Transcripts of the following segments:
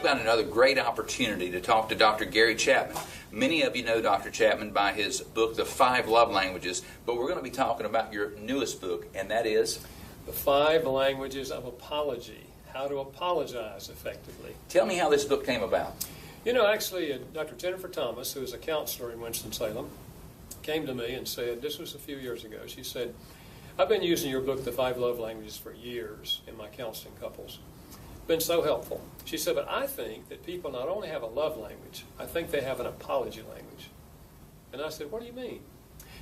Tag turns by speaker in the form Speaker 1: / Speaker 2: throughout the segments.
Speaker 1: I've got another great opportunity to talk to Dr. Gary Chapman. Many of you know Dr. Chapman by his book, The 5 Love Languages, but we're going to be talking about your newest book, and that is?
Speaker 2: The 5 Languages of Apology, How to Apologize Effectively.
Speaker 1: Tell me how this book came about.
Speaker 2: You know, actually, Dr. Jennifer Thomas, who is a counselor in Winston-Salem, came to me and said, this was a few years ago, she said, I've been using your book, The 5 Love Languages, for years in my counseling couples. It's been so helpful. She said, but I think that people not only have a love language, I think they have an apology language. And I said, what do you mean?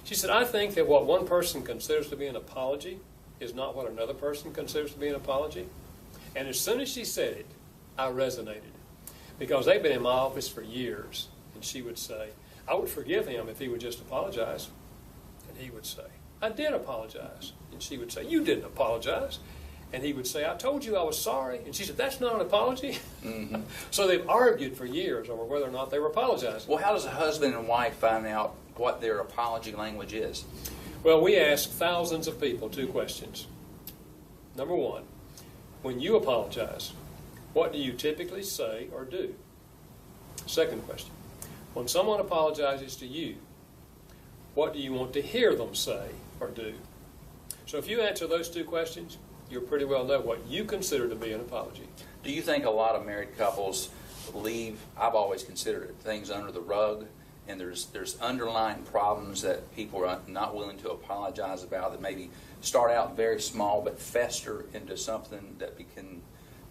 Speaker 2: She said, I think that what one person considers to be an apology is not what another person considers to be an apology. And as soon as she said it, I resonated. Because they've been in my office for years. And she would say, I would forgive him if he would just apologize. And he would say, I did apologize. And she would say, you didn't apologize. And he would say, I told you I was sorry. And she said, that's not an apology. Mm-hmm. So they've argued for years over whether or not they were apologizing.
Speaker 1: Well, how does a husband and wife find out what their apology language is?
Speaker 2: Well, we ask thousands of people 2 questions. Number 1, when you apologize, what do you typically say or do? Second question, when someone apologizes to you, what do you want to hear them say or do? So if you answer those 2 questions, you'll pretty well know what you consider to be an apology.
Speaker 1: Do you think a lot of married couples leave, I've always considered it, things under the rug, and there's underlying problems that people are not willing to apologize about that maybe start out very small but fester into something that can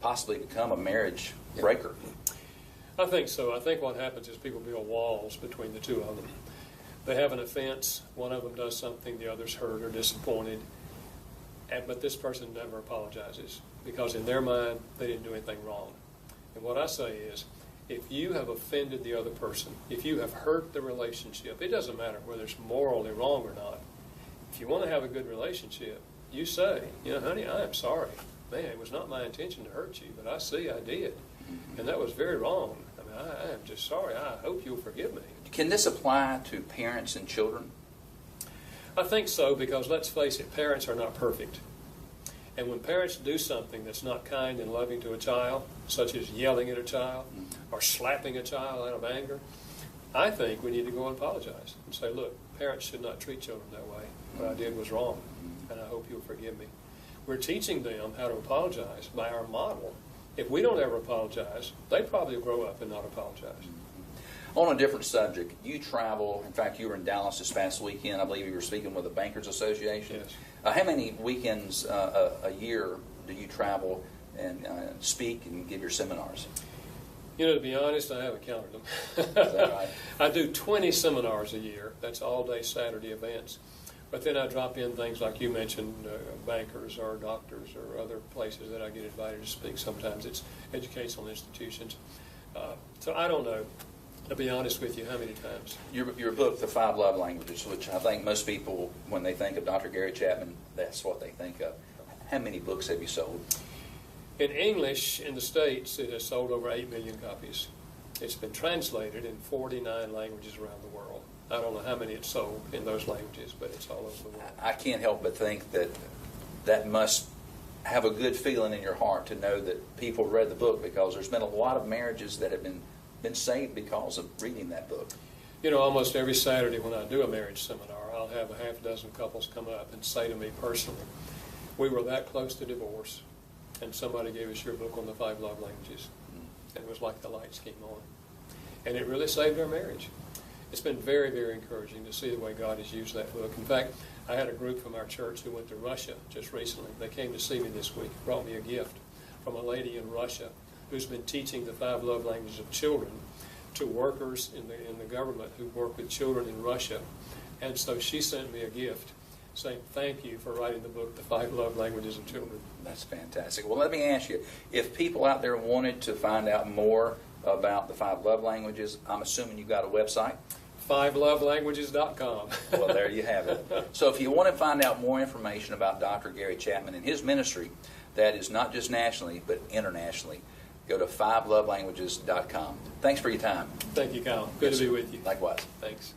Speaker 1: possibly become a marriage breaker?
Speaker 2: I think so. I think what happens is people build walls between the 2 of them. They have an offense, one of them does something, the other's hurt or disappointed, but this person never apologizes because in their mind they didn't do anything wrong. And what I say is, if you have offended the other person, if you have hurt the relationship, it doesn't matter whether it's morally wrong or not. If you want to have a good relationship, you say, you know, honey, I am sorry. Man, it was not my intention to hurt you, but I see I did. And that was very wrong. I mean, I am just sorry. I hope you'll forgive me.
Speaker 1: Can this apply to parents and children?
Speaker 2: I think so, because let's face it, parents are not perfect. And when parents do something that's not kind and loving to a child, such as yelling at a child or slapping a child out of anger, I think we need to go and apologize and say, look, parents should not treat children that way. What I did was wrong, and I hope you'll forgive me. We're teaching them how to apologize by our model. If we don't ever apologize, they probably will grow up and not apologize.
Speaker 1: On a different subject, you travel, in fact, you were in Dallas this past weekend. I believe you were speaking with the Bankers Association.
Speaker 2: Yes.
Speaker 1: How many weekends a year do you travel and speak and give your seminars?
Speaker 2: You know, to be honest, I haven't counted them.
Speaker 1: Is that right?
Speaker 2: I do 20 seminars a year. That's all-day Saturday events. But then I drop in things like you mentioned, bankers or doctors or other places that I get invited to speak. Sometimes it's educational institutions. So I don't know, to be honest with you, how many times.
Speaker 1: Your book, The 5 Love Languages, which I think most people, when they think of Dr. Gary Chapman, that's what they think of. How many books have you sold?
Speaker 2: In English, in the States, it has sold over 8 million copies. It's been translated in 49 languages around the world. I don't know how many it's sold in those languages, but it's all over the world.
Speaker 1: I can't help but think that that must have a good feeling in your heart to know that people read the book, because there's been a lot of marriages that have been saved because of reading that book.
Speaker 2: You know, almost every Saturday when I do a marriage seminar, I'll have a half dozen couples come up and say to me personally, we were that close to divorce, and somebody gave us your book on the 5 love languages. And it was like the lights came on. And it really saved our marriage. It's been very, very encouraging to see the way God has used that book. In fact, I had a group from our church who went to Russia just recently. They came to see me this week, brought me a gift from a lady in Russia who's been teaching the 5 love languages of children to workers in the government who work with children in Russia. And so she sent me a gift saying, thank you for writing the book, The 5 Love Languages of Children.
Speaker 1: That's fantastic. Well, let me ask you, if people out there wanted to find out more about the 5 love languages, I'm assuming you've got a website?
Speaker 2: 5lovelanguages.com.
Speaker 1: Well, there you have it. So if you want to find out more information about Dr. Gary Chapman and his ministry, that is not just nationally, but internationally, go to 5lovelanguages.com. Thanks for your time.
Speaker 2: Thank you, Kyle. Good to be with you.
Speaker 1: Likewise.
Speaker 2: Thanks.